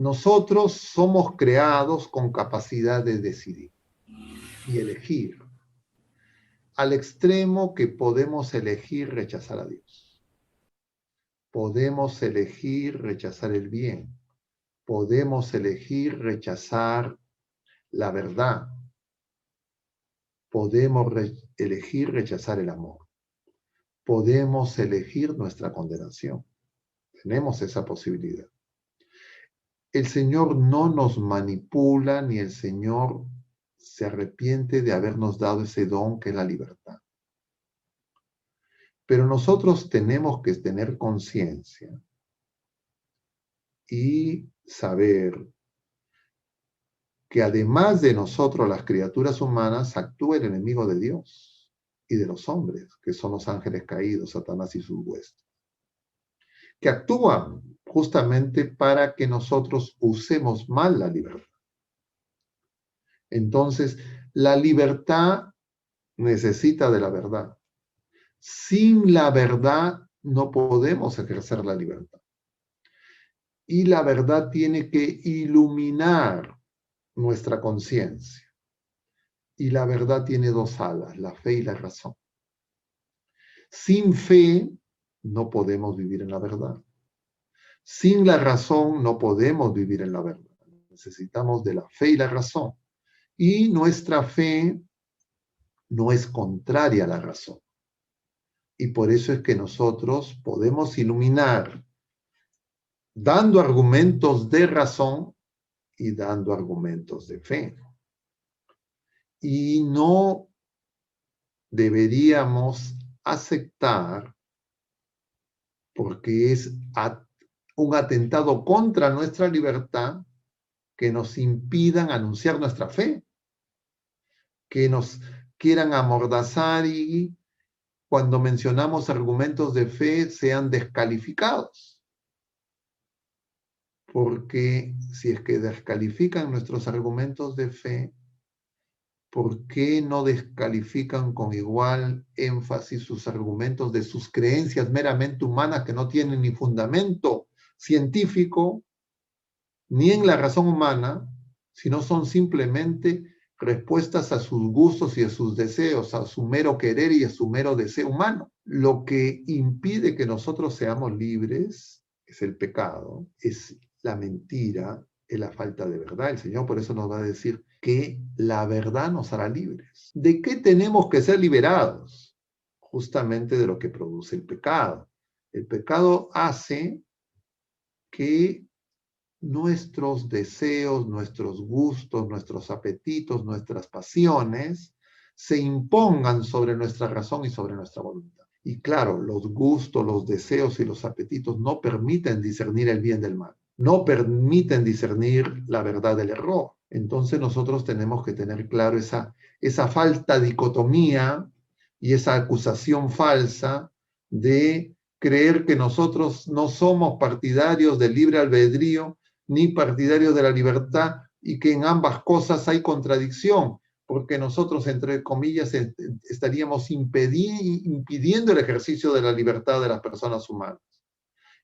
Nosotros somos creados con capacidad de decidir y elegir, al extremo que podemos elegir rechazar a Dios. Podemos elegir rechazar el bien. Podemos elegir rechazar la verdad. Podemos elegir rechazar el amor. Podemos elegir nuestra condenación. Tenemos esa posibilidad. El Señor no nos manipula, ni el Señor se arrepiente de habernos dado ese don que es la libertad. Pero nosotros tenemos que tener conciencia y saber que además de nosotros, las criaturas humanas, actúa el enemigo de Dios y de los hombres, que son los ángeles caídos, Satanás y sus huestes, que actúan justamente para que nosotros usemos mal la libertad. Entonces, la libertad necesita de la verdad. Sin la verdad no podemos ejercer la libertad. Y la verdad tiene que iluminar nuestra conciencia. Y la verdad tiene dos alas, la fe y la razón. Sin fe no podemos vivir en la verdad. Sin la razón no podemos vivir en la verdad. Necesitamos de la fe y la razón. Y nuestra fe no es contraria a la razón. Y por eso es que nosotros podemos iluminar dando argumentos de razón y dando argumentos de fe. Y no deberíamos aceptar, porque es un atentado contra nuestra libertad, que nos impidan anunciar nuestra fe, que nos quieran amordazar y cuando mencionamos argumentos de fe sean descalificados. Porque si es que descalifican nuestros argumentos de fe, ¿por qué no descalifican con igual énfasis sus argumentos de sus creencias meramente humanas que no tienen ni fundamento científico, ni en la razón humana, sino son simplemente respuestas a sus gustos y a sus deseos, a su mero querer y a su mero deseo humano? Lo que impide que nosotros seamos libres es el pecado, es la mentira, es la falta de verdad. El Señor por eso nos va a decir que la verdad nos hará libres. ¿De qué tenemos que ser liberados? Justamente de lo que produce el pecado. El pecado hace que nuestros deseos, nuestros gustos, nuestros apetitos, nuestras pasiones se impongan sobre nuestra razón y sobre nuestra voluntad. Y claro, los gustos, los deseos y los apetitos no permiten discernir el bien del mal, no permiten discernir la verdad del error. Entonces nosotros tenemos que tener claro esa falta dicotomía y esa acusación falsa de creer que nosotros no somos partidarios del libre albedrío ni partidarios de la libertad y que en ambas cosas hay contradicción, porque nosotros, entre comillas, estaríamos impidiendo el ejercicio de la libertad de las personas humanas.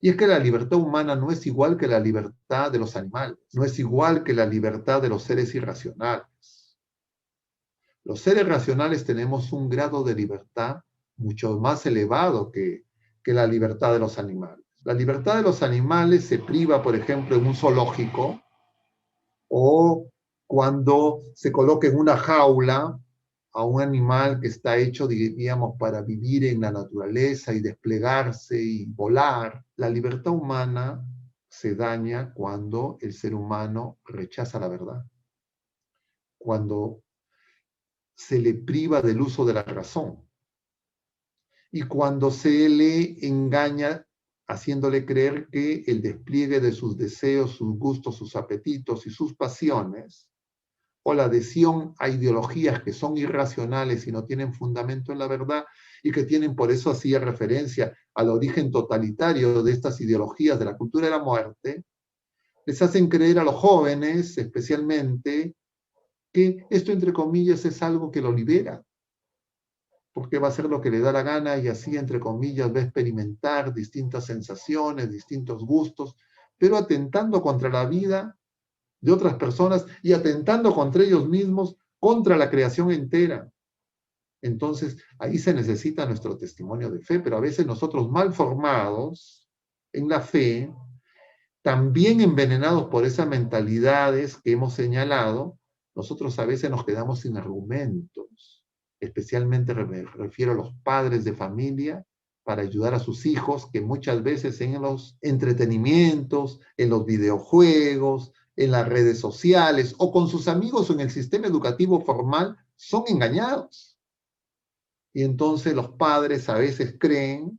Y es que la libertad humana no es igual que la libertad de los animales, no es igual que la libertad de los seres irracionales. Los seres racionales tenemos un grado de libertad mucho más elevado que la libertad de los animales. La libertad de los animales se priva, por ejemplo, en un zoológico o cuando se coloca en una jaula a un animal que está hecho, diríamos, para vivir en la naturaleza y desplegarse y volar. La libertad humana se daña cuando el ser humano rechaza la verdad, cuando se le priva del uso de la razón y cuando se le engaña haciéndole creer que el despliegue de sus deseos, sus gustos, sus apetitos y sus pasiones, o la adhesión a ideologías que son irracionales y no tienen fundamento en la verdad, y que tienen, por eso hacía referencia al origen totalitario de estas ideologías de la cultura de la muerte, les hacen creer a los jóvenes, especialmente, que esto, entre comillas, es algo que lo libera, porque va a hacer lo que le da la gana y así, entre comillas, va a experimentar distintas sensaciones, distintos gustos, pero atentando contra la vida de otras personas y atentando contra ellos mismos, contra la creación entera. Entonces, ahí se necesita nuestro testimonio de fe, pero a veces nosotros mal formados en la fe, también envenenados por esas mentalidades que hemos señalado, nosotros a veces nos quedamos sin argumentos. Especialmente me refiero a los padres de familia para ayudar a sus hijos, que muchas veces en los entretenimientos, en los videojuegos, en las redes sociales o con sus amigos o en el sistema educativo formal son engañados. Y entonces los padres a veces creen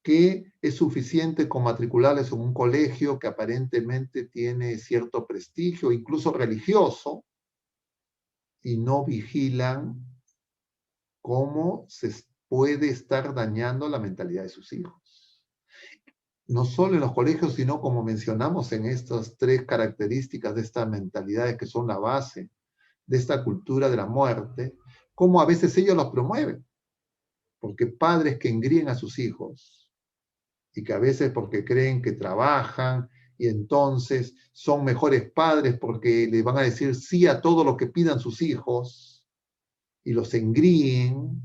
que es suficiente con matricularles en un colegio que aparentemente tiene cierto prestigio, incluso religioso, y no vigilan cómo se puede estar dañando la mentalidad de sus hijos. No solo en los colegios, sino como mencionamos en estas tres características de estas mentalidades que son la base de esta cultura de la muerte, cómo a veces ellos los promueven. Porque padres que engríen a sus hijos y que a veces porque creen que trabajan y entonces son mejores padres porque les van a decir sí a todo lo que pidan sus hijos y los engríen,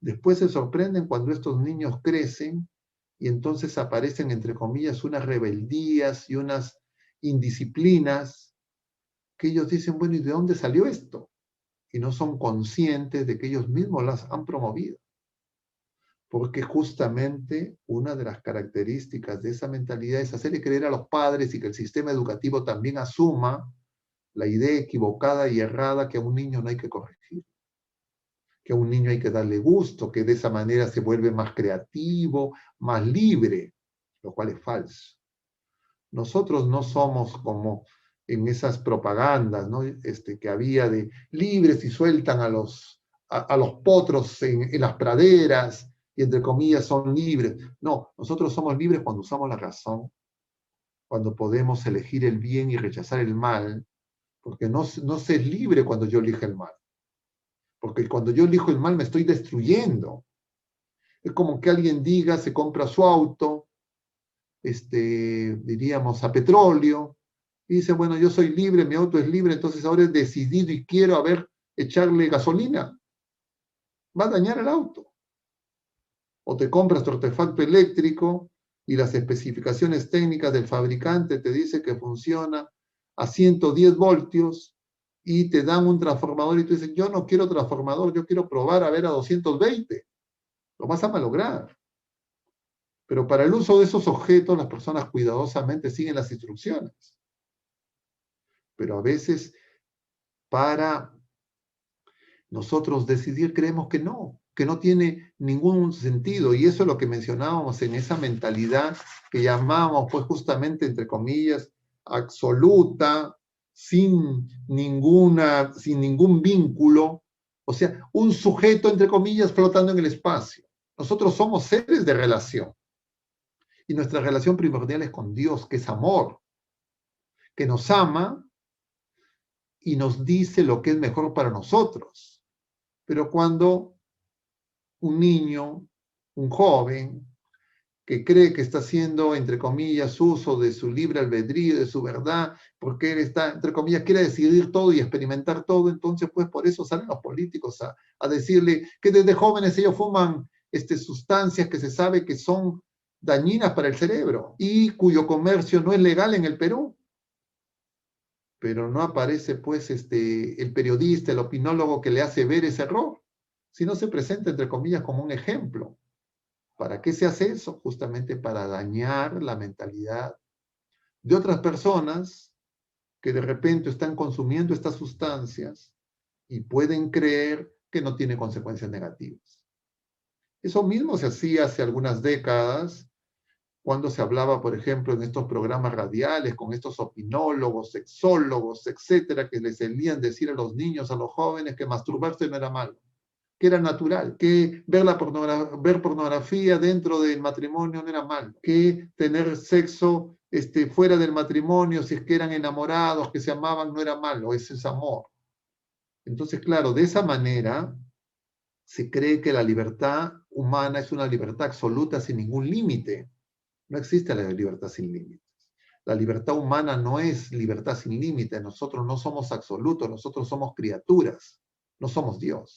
después se sorprenden cuando estos niños crecen y entonces aparecen, entre comillas, unas rebeldías y unas indisciplinas que ellos dicen, bueno, ¿y de dónde salió esto? Y no son conscientes de que ellos mismos las han promovido. Porque justamente una de las características de esa mentalidad es hacerle creer a los padres y que el sistema educativo también asuma la idea equivocada y errada que a un niño no hay que corregir, que a un niño hay que darle gusto, que de esa manera se vuelve más creativo, más libre, lo cual es falso. Nosotros no somos como en esas propagandas, ¿no? Que había de libres y sueltan a los potros en las praderas, y entre comillas son libres. No, nosotros somos libres cuando usamos la razón, cuando podemos elegir el bien y rechazar el mal, porque no se es libre cuando yo elijo el mal. Porque cuando yo elijo el mal me estoy destruyendo. Es como que alguien diga, se compra su auto, diríamos, a petróleo, y dice, bueno, yo soy libre, mi auto es libre, entonces ahora he decidido y quiero, echarle gasolina. Va a dañar el auto. O te compras tu artefacto eléctrico y las especificaciones técnicas del fabricante te dice que funciona a 110 voltios y te dan un transformador y tú dices, yo no quiero transformador, yo quiero probar a ver a 220. Lo vas a malograr. Pero para el uso de esos objetos, las personas cuidadosamente siguen las instrucciones. Pero a veces, para nosotros decidir, creemos que no tiene ningún sentido. Y eso es lo que mencionábamos en esa mentalidad que llamamos, pues justamente, entre comillas, absoluta, sin ningún vínculo. O sea, un sujeto, entre comillas, flotando en el espacio. Nosotros somos seres de relación. Y nuestra relación primordial es con Dios, que es amor, que nos ama y nos dice lo que es mejor para nosotros. Pero cuando un niño, un joven, que cree que está haciendo, entre comillas, uso de su libre albedrío, de su verdad, porque él está, entre comillas, quiere decidir todo y experimentar todo, entonces pues por eso salen los políticos a decirle que desde jóvenes ellos fuman sustancias que se sabe que son dañinas para el cerebro y cuyo comercio no es legal en el Perú. Pero no aparece pues el periodista, el opinólogo que le hace ver ese error, sino se presenta, entre comillas, como un ejemplo. ¿Para qué se hace eso? Justamente para dañar la mentalidad de otras personas que de repente están consumiendo estas sustancias y pueden creer que no tiene consecuencias negativas. Eso mismo se hacía hace algunas décadas cuando se hablaba, por ejemplo, en estos programas radiales con estos opinólogos, sexólogos, etcétera, que les solían decir a los niños, a los jóvenes, que masturbarse no era malo, que era natural, que ver pornografía dentro del matrimonio no era malo, que tener sexo fuera del matrimonio, si es que eran enamorados, que se amaban, no era malo, ese es amor. Entonces, claro, de esa manera se cree que la libertad humana es una libertad absoluta sin ningún límite. No existe la libertad sin límites. La libertad humana no es libertad sin límites. Nosotros no somos absolutos, nosotros somos criaturas, no somos Dios.